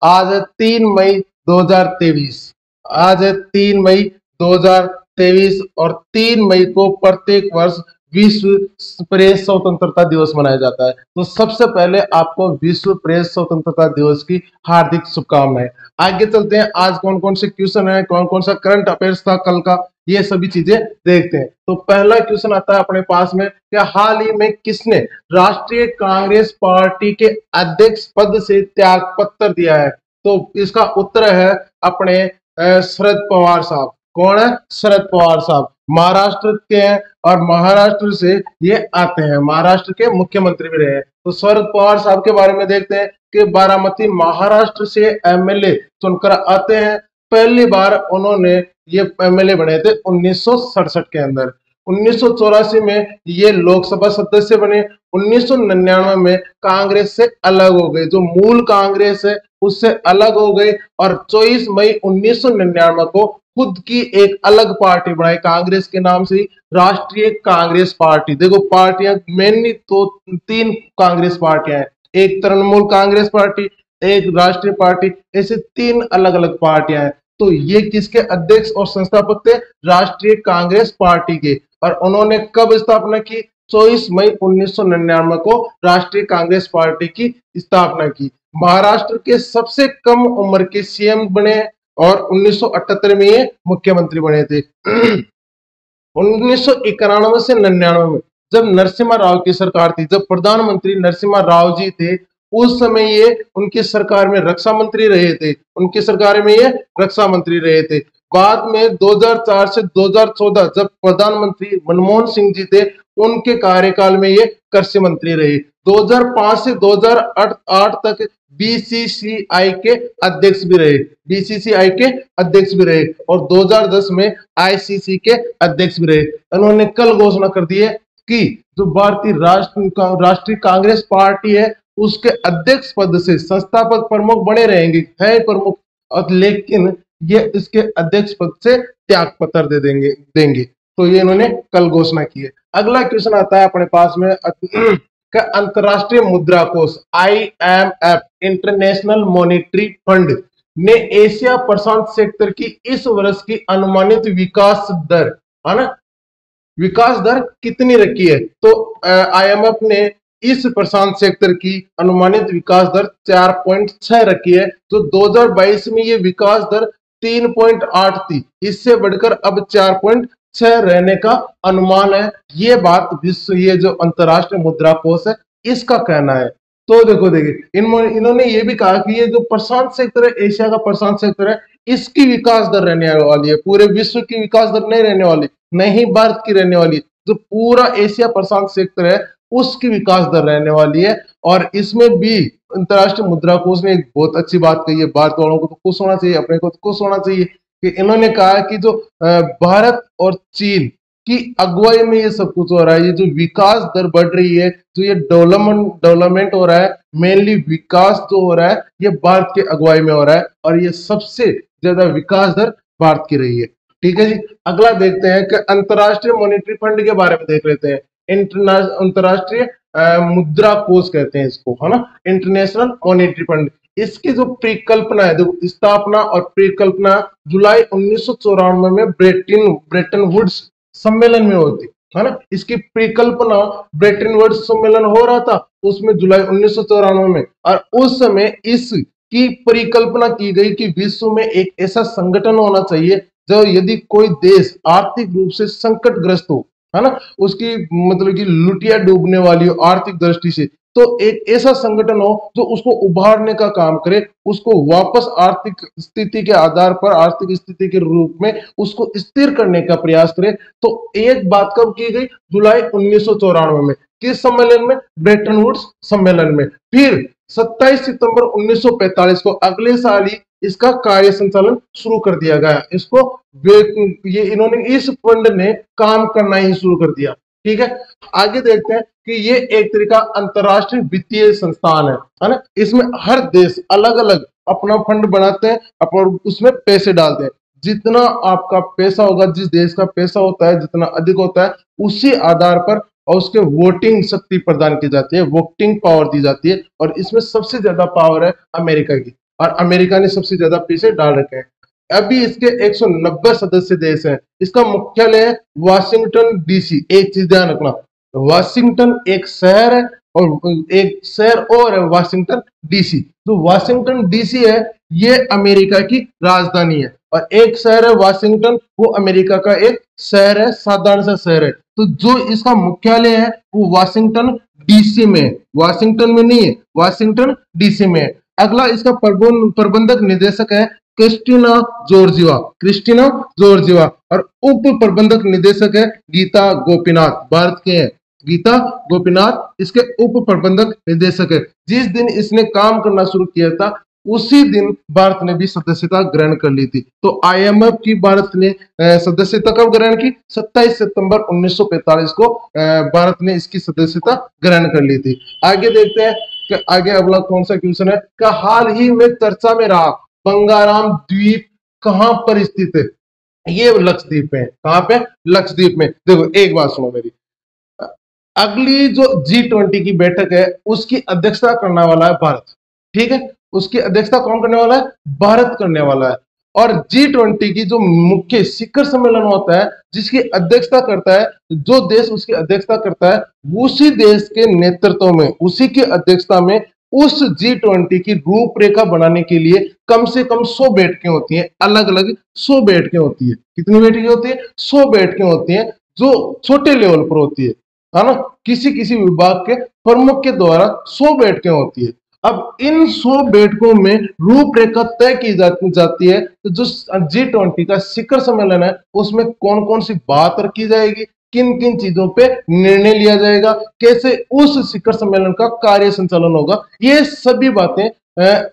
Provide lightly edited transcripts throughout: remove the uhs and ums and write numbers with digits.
आज है 3 मई 2023। आज है 3 मई 2023 और 3 मई को प्रत्येक वर्ष विश्व प्रेस स्वतंत्रता दिवस मनाया जाता है। तो सबसे पहले आपको विश्व प्रेस स्वतंत्रता दिवस की हार्दिक शुभकामनाएं। आगे चलते हैं, आज कौन कौन से क्वेश्चन है, कौन कौन सा करंट अफेयर्स था कल का, ये सभी चीजें देखते हैं। तो पहला क्वेश्चन आता है अपने पास में, क्या हाल ही में किसने राष्ट्रीय कांग्रेस पार्टी के अध्यक्ष पद से त्याग पत्र दिया है? तो इसका उत्तर है अपने शरद पवार साहब। कौन है? शरद पवार साहब महाराष्ट्र के हैं और महाराष्ट्र से ये आते हैं, महाराष्ट्र के मुख्यमंत्री भी रहे हैं। तो शरद पवार साहब के बारे में देखते हैं कि बारामती महाराष्ट्र से एमएलए चुनकर आते हैं। पहली बार उन्होंने ये एमएलए बने थे 1967 के अंदर। 1984 में ये लोकसभा सदस्य बने। 1999 में कांग्रेस से अलग हो गए, जो मूल कांग्रेस है उससे अलग हो गए और 24 मई 1999 को खुद की एक अलग पार्टी बनाई कांग्रेस के नाम से, राष्ट्रीय कांग्रेस पार्टी। देखो पार्टियां मेनली तो 3 कांग्रेस पार्टियां हैं, एक तृणमूल कांग्रेस पार्टी, एक राष्ट्रीय पार्टी, ऐसे 3 अलग अलग पार्टियां हैं। तो ये किसके अध्यक्ष और संस्थापक थे? राष्ट्रीय कांग्रेस पार्टी के। और उन्होंने कब स्थापना की? 24 मई 1999 को राष्ट्रीय कांग्रेस पार्टी की स्थापना की। महाराष्ट्र के सबसे कम उम्र के सीएम बने और 1978 में ये मुख्यमंत्री बने थे। 1991 से 99 में जब नरसिम्हा राव की सरकार थी, जब प्रधानमंत्री नरसिम्हा राव जी थे, उस समय ये उनकी सरकार में रक्षा मंत्री रहे थे, उनकी सरकार में ये रक्षा मंत्री रहे थे। बाद में 2004 से 2014 जब प्रधानमंत्री मनमोहन सिंह जी थे, उनके कार्यकाल में ये कृषि मंत्री रहे। 2005 से 2008 तक बीसीसीआई के अध्यक्ष भी रहे, बीसीसीआई के अध्यक्ष भी रहे और 2010 में आईसीसी के अध्यक्ष भी रहे। उन्होंने कल घोषणा कर दी है कि जो भारतीय राष्ट्रीय कांग्रेस पार्टी है उसके अध्यक्ष पद से संस्थापक प्रमुख बने रहेंगे, है प्रमुख, और लेकिन ये इसके अध्यक्ष पद से त्याग पत्र दे देंगे। तो ये इन्होंने कल घोषणा की है। अगला क्वेश्चन आता है अपने पास में का अंतरराष्ट्रीय मुद्रा कोष IMF इंटरनेशनल मॉनेटरी फंड ने एशिया प्रशांत सेक्टर की इस वर्ष की अनुमानित विकास दर, है ना, विकास दर कितनी रखी है? तो IMF ने इस प्रशांत सेक्टर की अनुमानित विकास दर 4.6 रखी है। तो 2022 में ये विकास दर 3.8 थी, इससे बढ़कर अब 4.6 रहने का अनुमान है। ये बात विश्व, ये जो अंतरराष्ट्रीय मुद्रा कोष है इसका कहना है। तो देखिए इन्होंने ये भी कहा कि ये जो प्रशांत सेक्टर है, एशिया का प्रशांत सेक्टर है, इसकी विकास दर रहने वाली है, पूरे विश्व की विकास दर नहीं रहने वाली, नहीं भारत की रहने वाली, जो पूरा एशिया प्रशांत सेक्टर है उसकी विकास दर रहने वाली है। और इसमें भी अंतरराष्ट्रीय मुद्रा कोष ने एक बहुत अच्छी बात कही है, भारत वालों को तो खुश होना चाहिए, अपने को तो खुश होना चाहिए, कि इन्होंने कहा कि जो भारत और चीन की अगुवाई में ये सब कुछ हो रहा है, ये जो विकास दर बढ़ रही है, जो ये डेवलपमेंट हो रहा है, मेनली विकास जो हो रहा है ये भारत के अगुवाई में हो रहा है और ये सबसे ज्यादा विकास दर भारत की रही है। ठीक है जी। अगला देखते हैं कि अंतरराष्ट्रीय मॉनेटरी फंड के बारे में देख लेते हैं। अंतरराष्ट्रीय मुद्रा कोष कहते हैं इसको, है ना, इंटरनेशनल मॉनेटरी फंड। इसकी जो परिकल्पना है, देखो स्थापना और परिकल्पना जुलाई 1994 में ब्रेटन वुड्स सम्मेलन में होती है ना। इसकी परिकल्पना ब्रेटन वुड्स सम्मेलन हो रहा था उसमें जुलाई 1994 में, और उस समय इसकी परिकल्पना की गई कि विश्व में एक ऐसा संगठन होना चाहिए जो यदि कोई देश आर्थिक रूप से संकटग्रस्त हो, है ना, उसकी मतलब कि लुटिया डूबने वाली हो आर्थिक दृष्टि से, तो एक ऐसा संगठन हो जो उसको उभारने का काम करे, उसको वापस आर्थिक स्थिति के आधार पर, आर्थिक स्थिति के रूप में उसको स्थिर करने का प्रयास करे। तो एक बात कब की गई? जुलाई 1994 में। किस सम्मेलन में? ब्रेटन वुड्स सम्मेलन में। फिर 27 सितंबर 1945 को, अगले साल ही इसका कार्य संचालन शुरू कर दिया गया। इसको ये इन्होंने, इस फंड ने काम करना ही शुरू कर दिया। ठीक है। आगे देखते हैं कि ये एक तरीका अंतरराष्ट्रीय वित्तीय संस्थान है ना। इसमें हर देश अलग अलग अपना फंड बनाते हैं और उसमें पैसे डालते हैं। जितना आपका पैसा होगा, जिस देश का पैसा होता है जितना अधिक होता है, उसी आधार पर और उसके वोटिंग शक्ति प्रदान की जाती है, वोटिंग पावर दी जाती है। और इसमें सबसे ज्यादा पावर है अमेरिका की। और अमेरिका ने सबसे ज्यादा पैसे डाल रखे हैं। अभी इसके 190 सदस्य देश हैं। इसका मुख्यालय है वाशिंगटन डीसी। एक चीज ध्यान रखना, वाशिंगटन एक शहर है और एक शहर और है वाशिंगटन डीसी। तो वाशिंगटन डीसी है ये अमेरिका की राजधानी है, और एक शहर है वाशिंगटन, वो अमेरिका का एक शहर है, साधारण सा शहर है। तो जो इसका मुख्यालय है वो वाशिंगटन डीसी में है, वाशिंगटन में नहीं है, वाशिंगटन डीसी में है। अगला इसका प्रबंधक निदेशक है क्रिस्टिना जॉर्जिवा, क्रिस्टिना जॉर्जिवा। और उप प्रबंधक निदेशक है गीता गोपीनाथ, भारत के हैं गीता गोपीनाथ इसके उप प्रबंधक निदेशक है। जिस दिन इसने काम करना शुरू किया था उसी दिन भारत ने भी सदस्यता ग्रहण कर ली थी। तो आईएमएफ की भारत ने सदस्यता कब ग्रहण की? 27 सितंबर 1945 को भारत ने इसकी सदस्यता ग्रहण कर ली थी। आगे देखते हैं कि आगे अगला कौन सा क्वेश्चन है कि हाल ही में चर्चा में रहा बंगाराम द्वीप कहां पर स्थित है? ये लक्षद्वीप में। कहां पे? लक्षद्वीप में। देखो एक बात सुनो मेरी, अगली जो G20 की बैठक है उसकी अध्यक्षता करने वाला है भारत, ठीक है, उसकी अध्यक्षता कौन करने वाला है? भारत करने वाला है। और G20 की जो मुख्य शिखर सम्मेलन होता है जिसकी अध्यक्षता करता है, जो देश उसकी अध्यक्षता करता है उसी देश के नेतृत्व में, उसी की अध्यक्षता में उस G20 की रूपरेखा बनाने के लिए कम से कम 100 बैठकें होती हैं, अलग अलग 100 बैठकें होती है। कितनी बैठकें होती है? 100 बैठकें होती हैं जो छोटे लेवल पर होती है ना, किसी किसी विभाग के प्रमुख के द्वारा 100 बैठकें होती है। अब इन 100 बैठकों में रूपरेखा तय की जाती है। तो जो G20 का शिखर सम्मेलन है उसमें कौन कौन सी बात रखी जाएगी, किन किन चीजों पे निर्णय लिया जाएगा, कैसे उस शिखर सम्मेलन का कार्य संचालन होगा, ये सभी बातें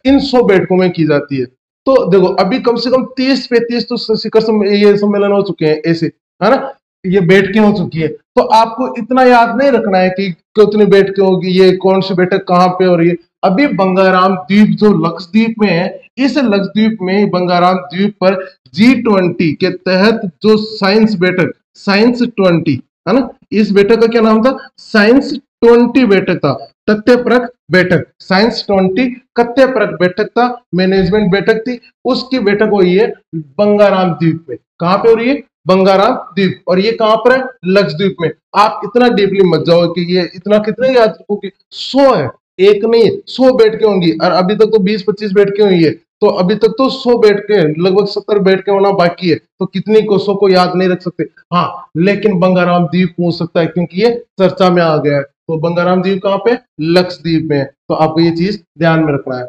इन 100 बैठकों में की जाती है। तो देखो अभी कम से कम 30-35 तो शिखर ये सम्मेलन हो चुके हैं ऐसे, है ना, ये बैठकें हो चुकी है। तो आपको इतना याद नहीं रखना है कि कितनी बैठकें होगी, ये कौन सी बैठक कहां पे हो रही है। अभी बंगाराम द्वीप जो लक्षद्वीप में है, इस लक्षद्वीप में बंगाराम द्वीप पर G20 के तहत जो साइंस बैठक, साइंस 20 है ना, इस बैठक का क्या नाम था? साइंस 20 बैठक था, तथ्यपरक बैठक। साइंस 20 तथ्यपरक बैठक था, मैनेजमेंट बैठक थी, उसकी बैठक हुई है बंगाराम द्वीप में। कहां पे हो रही है? बंगाराम द्वीप। और ये कहां पर है? लक्षद्वीप में। आप इतना डीपली मत जाओ कि ये इतना कितने याद रखोगे, 100 है, एक नहीं 100 बैठकें होंगी। और अभी तक तो 20-25 बैठकें हुई है, तो अभी तक तो 100 बैठकें, लगभग 70 बैठकें होना बाकी है। तो कितनी को 100 को याद नहीं रख सकते। हाँ, लेकिन बंगाराम द्वीप पूछ सकता है क्योंकि ये चर्चा में आ गया है। तो बंगाराम द्वीप कहां पे? लक्षद्वीप में। तो आपको ये चीज ध्यान में रखना है।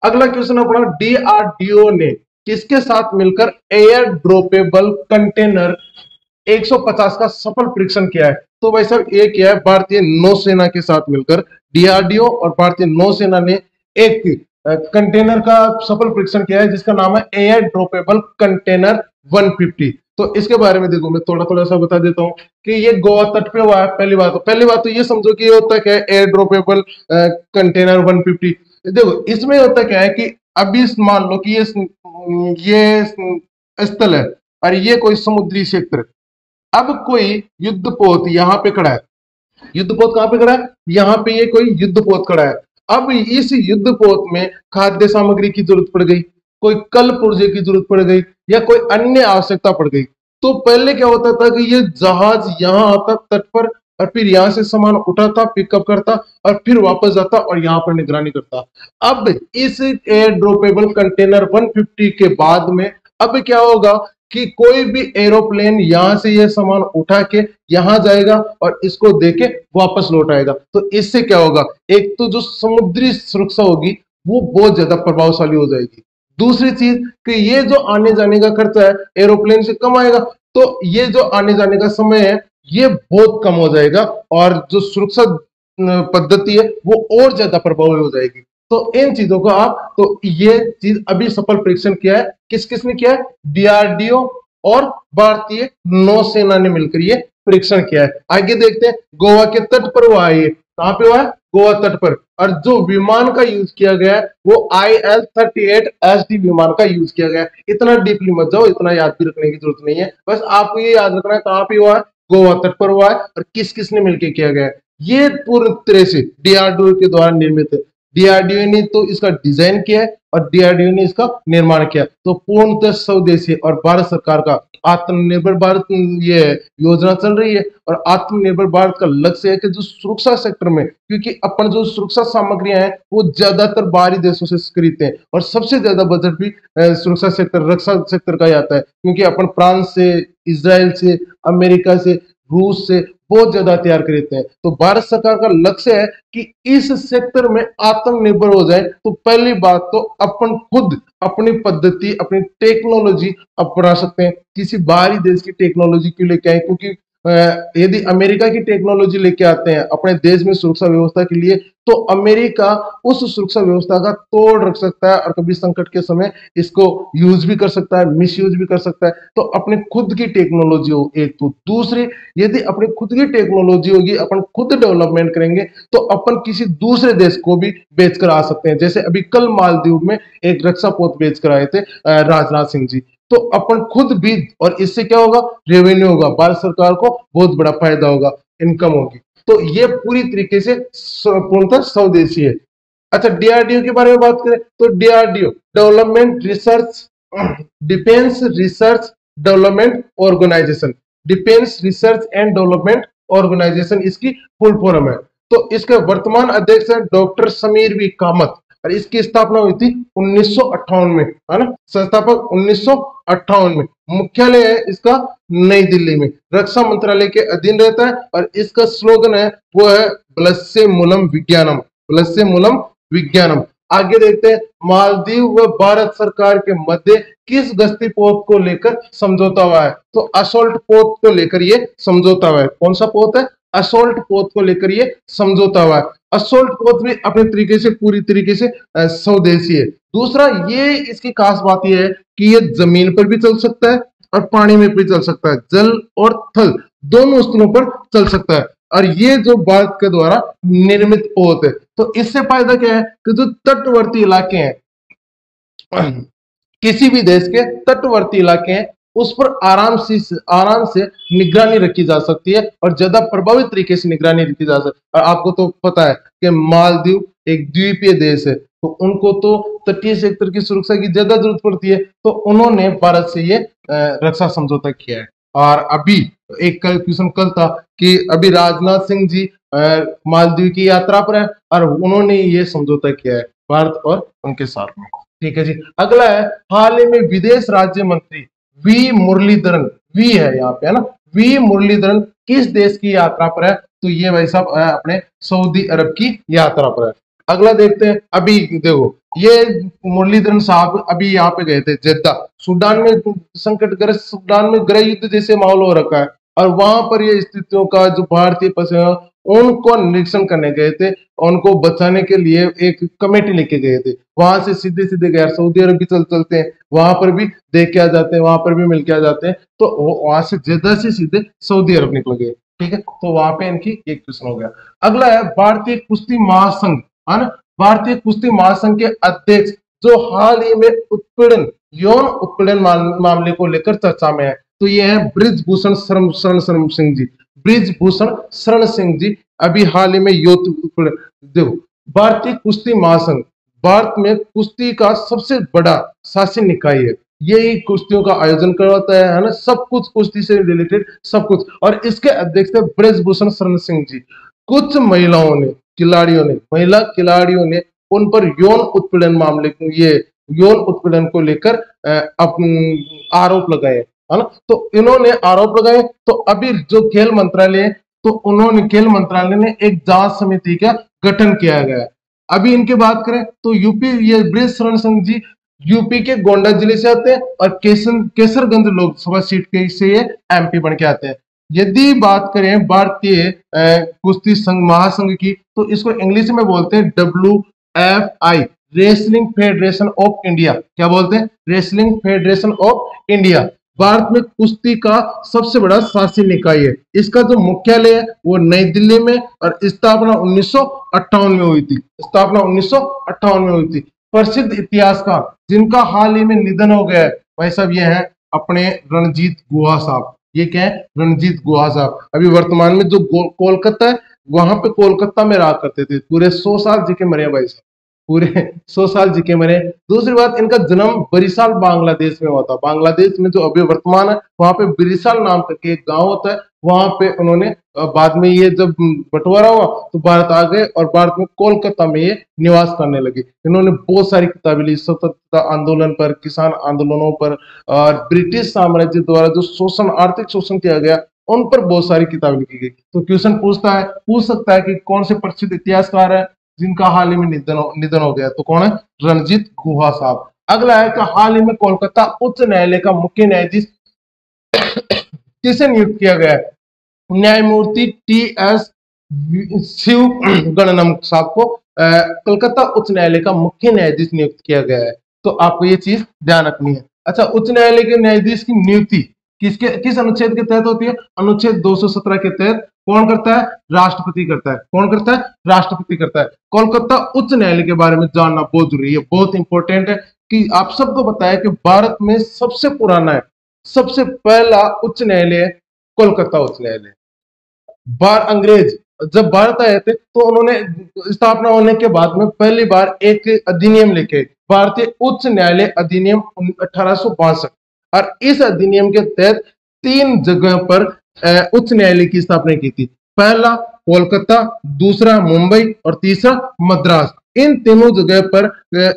अगला क्वेश्चन अपना, DRDO ने किसके साथ मिलकर एयर ड्रॉपेबल कंटेनर 150 का सफल परीक्षण किया है? तो भाई साहब ये किया है भारतीय नौसेना के साथ मिलकर। DRDO और भारतीय नौसेना ने एक कंटेनर का सफल परीक्षण किया है जिसका नाम है एयर ड्रॉपेबल कंटेनर 150। तो इसके बारे में देखो मैं थोड़ा थोड़ा सा बता देता हूँ कि ये गोवा तट पे हुआ है। पहली बात तो ये समझो कि ये होता क्या है एयर ड्रॉपेबल कंटेनर 150। देखो इसमें होता क्या है कि अभी मान लो कि ये स्थल है और ये कोई समुद्री क्षेत्र। अब कोई युद्धपोत यहाँ पे खड़ा है, युद्धपोत कहाँ पे खड़ा है? यहाँ पे ये कोई युद्धपोत खड़ा है। अब इस युद्धपोत में खाद्य सामग्री की जरूरत पड़ गई, कोई कल पुर्जे की जरूरत पड़ गई, या कोई अन्य आवश्यकता पड़ गई। तो पहले क्या होता था कि ये जहाज यहाँ आता तट पर और फिर यहाँ से सामान उठाता, पिकअप करता और फिर वापस जाता और यहाँ पर निगरानी करता। अब इस एयर ड्रॉपेबल कंटेनर 150 के बाद में अब क्या होगा कि कोई भी एरोप्लेन यहां से ये सामान उठा के यहां जाएगा और इसको देके वापस लौट आएगा। तो इससे क्या होगा, एक तो जो समुद्री सुरक्षा होगी वो बहुत ज्यादा प्रभावशाली हो जाएगी। दूसरी चीज कि ये जो आने जाने का खर्चा है एरोप्लेन से कम आएगा, तो ये जो आने जाने का समय है ये बहुत कम हो जाएगा और जो सुरक्षा पद्धति है वो और ज्यादा प्रभावी हो जाएगी। तो इन चीजों को आप, तो ये चीज अभी सफल परीक्षण किया है। किस किसने किया है? DRDO और भारतीय नौसेना ने मिलकर ये परीक्षण किया है। आगे देखते हैं, गोवा के तट पर हुआ है। ये कहां पे हुआ है? गोवा तट पर। और जो विमान का यूज किया गया है वो IL-38SD विमान का यूज किया गया है। इतना डीपली मत जाओ, इतना याद भी रखने की जरूरत नहीं है, बस आपको ये याद रखना है कहां पे हुआ है? गोवा तट पर हुआ है। और किस किसने मिलकर किया गया है? ये पूरी तरह से DRDO के द्वारा निर्मित है। डीआरडीओ ने तो इसका डिजाइन किया है और डीआरडीओ ने इसका निर्माण किया। तो पूर्णतः स्वदेशी और भारत सरकार का आत्मनिर्भर भारत ये योजना चल रही है। और आत्मनिर्भर भारत का लक्ष्य है कि जो सुरक्षा सेक्टर में, क्योंकि अपन जो सुरक्षा सामग्रियां हैं वो ज्यादातर बाहरी देशों से खरीदते हैं और सबसे ज्यादा बजट भी सुरक्षा सेक्टर, रक्षा सेक्टर का ही आता है, क्योंकि अपन फ्रांस से, इजराइल से, अमेरिका से, रूस से बहुत ज्यादा तैयार खरीदते हैं। तो भारत सरकार का लक्ष्य है कि इस सेक्टर में आत्मनिर्भर हो जाए। तो पहली बात तो अपन खुद अपनी पद्धति, अपनी टेक्नोलॉजी अपना सकते हैं, किसी बाहरी देश की टेक्नोलॉजी क्यों लेके आए, क्योंकि यदि अमेरिका की टेक्नोलॉजी लेके आते हैं अपने देश में सुरक्षा व्यवस्था के लिए, तो अमेरिका उस सुरक्षा व्यवस्था का तोड़ रख सकता है और कभी संकट के समय इसको यूज भी कर सकता है, मिस यूज भी कर सकता है। तो अपने खुद की टेक्नोलॉजी हो एक, तो दूसरी, यदि अपनी खुद की टेक्नोलॉजी होगी, अपन खुद डेवलपमेंट करेंगे, तो अपन किसी दूसरे देश को भी बेच कर आ सकते हैं। जैसे अभी कल मालदीव में एक रक्षा पोत बेच कर आए थे राजनाथ सिंह जी। तो अपन खुद भी, और इससे क्या होगा, रेवेन्यू होगा, भारत सरकार को बहुत बड़ा फायदा होगा, इनकम होगी। तो ये पूरी तरीके से पूर्णतः स्वदेशी है। अच्छा, डीआरडीओ के बारे में बात करें तो DRDO development research, defence research development organisation, defence research and development organisation इसकी फुल फॉर्म है। तो इसके वर्तमान अध्यक्ष है डॉक्टर समीर बी कामत और इसकी स्थापना हुई थी 1958 में, है ना, संस्थापक 1958 में। मुख्यालय है इसका नई दिल्ली में, रक्षा मंत्रालय के अधीन रहता है और इसका स्लोगन है वो है वलस्य मूलम विज्ञानम, वलस्य मूलम विज्ञानम। आगे देखते हैं, मालदीव व भारत सरकार के मध्य किस गश्ती पोत को लेकर समझौता हुआ है। तो असोल्ट पोत को लेकर ये समझौता हुआ है। कौन सा पोत है? असोल्ट पोत को लेकर ये समझौता हुआ है। असोल्ट पोत भी अपने तरीके से पूरी तरीके से स्वदेशी है। दूसरा, ये इसकी खास बात यह है कि ये जमीन पर भी चल सकता है और पानी में भी चल सकता है, जल और थल दोनों स्तरों पर चल सकता है। और ये जो भारत के द्वारा निर्मित पोत है। तो इससे फायदा क्या है कि जो तटवर्ती इलाके हैं, किसी भी देश के तटवर्ती इलाके हैं, उस पर आराम से निगरानी रखी जा सकती है और ज्यादा प्रभावित तरीके से निगरानी रखी जा सकती है। और आपको तो पता है कि मालदीव एक द्वीपीय देश है, तो उनको तो तटीय क्षेत्र की सुरक्षा की ज्यादा जरूरत पड़ती है। तो उन्होंने भारत से ये रक्षा समझौता किया है। और अभी एक क्वेश्चन कल था कि अभी राजनाथ सिंह जी मालदीव की यात्रा पर है और उन्होंने ये समझौता किया है भारत और उनके साथ में। ठीक है जी। अगला है, हाल ही में विदेश राज्य मंत्री वी मुरलीधरन, वी है यहाँ पे, है ना, वी मुरलीधरन किस देश की यात्रा पर है? तो ये भाई साहब अपने सऊदी अरब की यात्रा पर है। अगला देखते हैं, अभी देखो ये मुरलीधरन साहब अभी यहाँ पे गए थे जेद्दा, सूडान में संकटग्रस्त, सूडान में गृह युद्ध जैसे माहौल हो रखा है और वहां पर ये स्थितियों का जो भारतीय फंसे उनको निरीक्षण करने गए थे, उनको बचाने के लिए एक कमेटी लेके गए थे। वहां से सीधे सीधे गए सऊदी अरब भी चलते हैं, वहां पर भी देख के आ जाते हैं, वहां पर भी मिल के आ जाते हैं। तो वहां से जेद्दा से सीधे सऊदी अरब निकल गए। ठीक है, तो वहां पे इनकी एक प्रश्न हो गया। अगला है, भारतीय कुश्ती महासंघ, है ना, भारतीय कुश्ती महासंघ के अध्यक्ष जो हाल ही में उत्पीड़न, यौन उत्पीड़न मामले को लेकर चर्चा में है, तो ये है ब्रिजभूषण शरण सिंह जी, ब्रिजभूषण शरण सिंह जी। अभी हाल ही में यौन उत्पीड़न, देखो भारतीय कुश्ती महासंघ भारत में कुश्ती का सबसे बड़ा शासी निकाय है, यही कुश्तियों का आयोजन करवाता है ना, सब कुछ कुश्ती से रिलेटेड सब कुछ। और इसके अध्यक्ष है ब्रिजभूषण शरण सिंह जी। कुछ महिलाओं ने, महिला खिलाड़ियों ने उन पर यौन उत्पीड़न मामले को, ये यौन उत्पीड़न को लेकर आरोप लगाए, है ना। तो इन्होंने आरोप लगाए, तो अभी जो खेल मंत्रालय है, तो उन्होंने, खेल मंत्रालय ने एक जांच समिति का गठन किया गया है। अभी इनकी बात करें तो यूपी, ये ब्रिजभूषण सिंह जी यूपी के गोंडा जिले से आते हैं और केसरगंज लोकसभा सीट के से ये एमपी बन के आते हैं। यदि बात करें भारतीय कुश्ती संघ महासंघ की, तो इसको इंग्लिश में बोलते हैं WFI, wrestling federation of India. क्या बोलते हैं? Wrestling federation of India. Bharat में कुश्ती का सबसे बड़ा शासी निकाय है। इसका जो मुख्यालय है वो नई दिल्ली में और स्थापना 1958 में हुई थी, स्थापना 1958 में हुई थी। प्रसिद्ध इतिहासकार जिनका हाल ही में निधन हो गया है भाई साहब, ये है अपने रणजीत गुहा साहब। ये क्या है? रणजीत गुहा साहब। अभी वर्तमान में जो कोलकाता है, वहां पे कोलकाता में रहा करते थे, पूरे 100 साल जी के मरे भाई साहब। पूरे 100 साल जीके मरे। दूसरी बात, इनका जन्म बरिशाल बांग्लादेश में हुआ था। बांग्लादेश में जो अभी वर्तमान है वहां पे बरिशाल नाम करके एक गांव होता है, वहां पे उन्होंने बाद में ये जब बंटवारा हुआ तो भारत आ गए और भारत में कोलकाता में ये निवास करने लगे। इन्होंने बहुत सारी किताबें ली स्वतंत्रता आंदोलन पर, किसान आंदोलनों पर, और ब्रिटिश साम्राज्य द्वारा जो शोषण, आर्थिक शोषण किया गया उन पर बहुत सारी किताबें लिखी गई। तो क्वेश्चन पूछ सकता है कि कौन से प्रसिद्ध इतिहासकार है जिनका हाल ही में निधन हो गया, तो कौन है? रणजीत गुहा साहब। अगला है कि हाल ही में कोलकाता उच्च न्यायालय का मुख्य न्यायाधीश किसे नियुक्त किया गया है? न्यायमूर्ति टी.एस. शिव गणनम साहब को कलकत्ता उच्च न्यायालय का मुख्य न्यायाधीश नियुक्त किया गया है। तो आपको ये चीज ध्यान रखनी है। अच्छा, उच्च न्यायालय के न्यायाधीश की नियुक्ति किस अनुच्छेद के तहत होती है? अनुच्छेद 217 के तहत। कौन करता है? राष्ट्रपति करता है। कौन करता है? राष्ट्रपति करता है। कोलकाता उच्च न्यायालय के बारे में जानना बहुत जरूरी है, बहुत इंपॉर्टेंट है कि आप सबको बताया कि भारत में सबसे पुराना है, सबसे पहला उच्च न्यायालय है कोलकाता उच्च न्यायालय। अंग्रेज जब भारत आए थे तो उन्होंने स्थापना होने के बाद में पहली बार एक अधिनियम लेके, भारतीय उच्च न्यायालय अधिनियम 1862, और इस अधिनियम के तहत 3 जगह पर उच्च न्यायालय की स्थापना की थी। पहला कोलकाता, दूसरा मुंबई और तीसरा मद्रास। इन तीनों जगह पर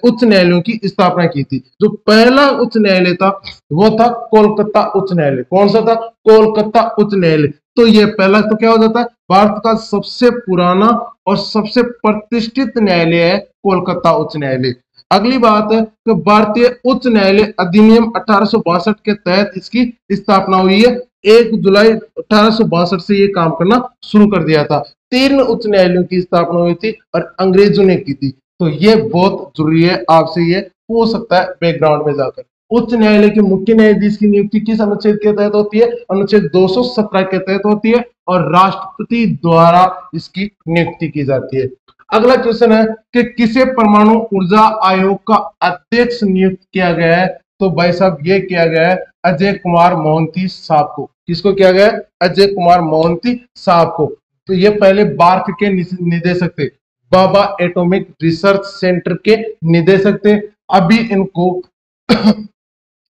उच्च न्यायालयों की स्थापना की थी। जो पहला उच्च न्यायालय था वो था कोलकाता उच्च न्यायालय। कौन सा था? कोलकाता उच्च न्यायालय। तो ये पहला तो क्या हो जाता है? भारत का सबसे पुराना और सबसे प्रतिष्ठित न्यायालय है कोलकाता उच्च न्यायालय। अगली बात है कि भारतीय उच्च न्यायालय अधिनियम 1862 के तहत इसकी स्थापना हुई है। 1 जुलाई 1862 से ये काम करना शुरू कर दिया था। 3 उच्च न्यायालयों की स्थापना हुई थी और अंग्रेजों ने की थी। तो ये बहुत जरूरी है, आपसे ये पूछ सकता है बैकग्राउंड में जाकर। उच्च न्यायालय के मुख्य न्यायाधीश की नियुक्ति किस अनुच्छेद के तहत होती है? अनुच्छेद 217 के तहत होती है और राष्ट्रपति द्वारा इसकी नियुक्ति की जाती है। अगला क्वेश्चन है कि किसे परमाणु ऊर्जा आयोग का अध्यक्ष नियुक्त किया गया है? तो भाई साहब ये किया गया है अजय कुमार मोहंती साहब को। किसको किया गया है? अजय कुमार मोहंती साहब को। तो ये पहले बार्क के निदेशक थे, बाबा एटॉमिक रिसर्च सेंटर के निदेशक थे।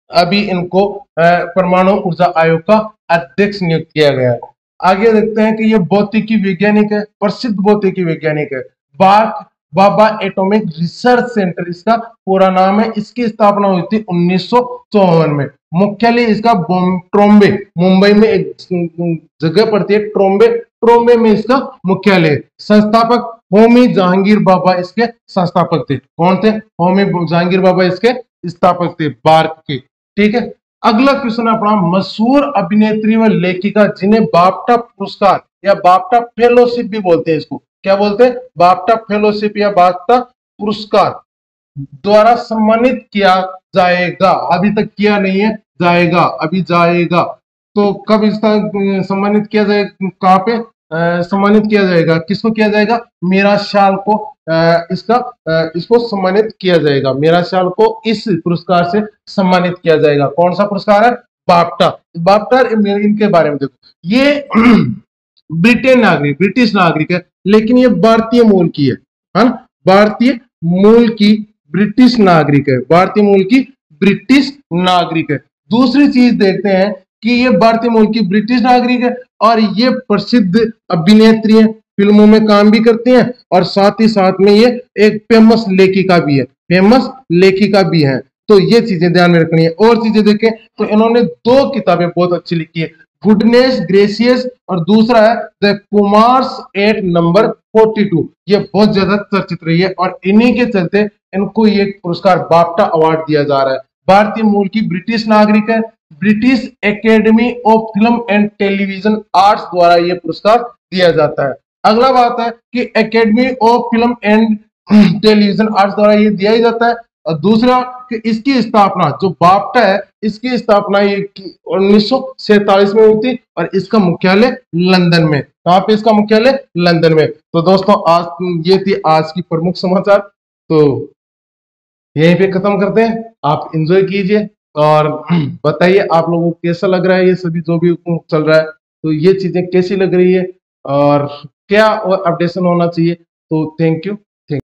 अभी इनको परमाणु ऊर्जा आयोग का अध्यक्ष नियुक्त किया गया है। आगे देखते हैं कि ये भौतिकी वैज्ञानिक है, प्रसिद्ध भौतिकी वैज्ञानिक है। बाबा एटॉमिक रिसर्च सेंटर इसका पूरा नाम है। इसकी स्थापना हुई थी 1954 में। मुख्यालय इसका ट्रोम्बे, मुंबई में एक जगह पड़ती है ट्रोम्बे में इसका मुख्यालय। संस्थापक होमी जहांगीर बाबा इसके संस्थापक थे। कौन थे? होमी जहांगीर बाबा इसके स्थापक थे बार्क के। ठीक है। अगला क्वेश्चन अपना, मशहूर अभिनेत्री व लेखिका जिन्हें बाफ्टा पुरस्कार या बाफ्टा फेलोशिप भी बोलते हैं, इसको क्या बोलते हैं? बाफ्टा फेलोशिप या बाफ्टा पुरस्कार द्वारा सम्मानित किया जाएगा। अभी तक किया नहीं है, जाएगा, अभी जाएगा। तो कब इसका सम्मानित किया जाएगा? कहाँ पे सम्मानित किया जाएगा? किसको किया जाएगा? मीरा शाल को इसको सम्मानित किया जाएगा। मीरा शाल को इस पुरस्कार से सम्मानित किया जाएगा। कौन सा पुरस्कार है? बाफ्टा इनके बारे में देखो, ये ब्रिटिश नागरिक है, लेकिन ये भारतीय मूल की है ना? भारतीय मूल की ब्रिटिश नागरिक है, भारतीय मूल की ब्रिटिश नागरिक है। दूसरी चीज देखते हैं कि ये भारतीय मूल की ब्रिटिश नागरिक है और ये प्रसिद्ध अभिनेत्री है, फिल्मों में काम भी करती हैं और साथ ही साथ में ये एक फेमस लेखिका भी है, तो ये चीजें ध्यान में रखनी है। और चीजें देखें तो इन्होंने 2 किताबें बहुत अच्छी लिखी है, गुडनेस ग्रेसियस और दूसरा है द कुमार्स एट नंबर 42। ये बहुत ज्यादा चर्चित रही है और इन्हीं के चलते इनको ये पुरस्कार बाफ्टा अवार्ड दिया जा रहा है। भारतीय मूल की ब्रिटिश नागरिक है। British academy of film and television arts द्वारा ये पुरस्कार दिया जाता है। अगला बात है कि academy of film and television arts द्वारा ये दिया ही जाता है। और दूसरा कि इसकी स्थापना, जो बाफ्टा है, इसकी स्थापना 1947 में हुई थी और इसका मुख्यालय लंदन में। कहां पे इसका मुख्यालय? लंदन में। तो दोस्तों आज ये थी आज की प्रमुख समाचार, तो यहीं पे खत्म करते हैं। आप एंजॉय कीजिए और बताइए आप लोगों को कैसा लग रहा है ये सभी जो भी चल रहा है, तो ये चीजें कैसी लग रही है और क्या और अपडेशन होना चाहिए। तो थैंक यू।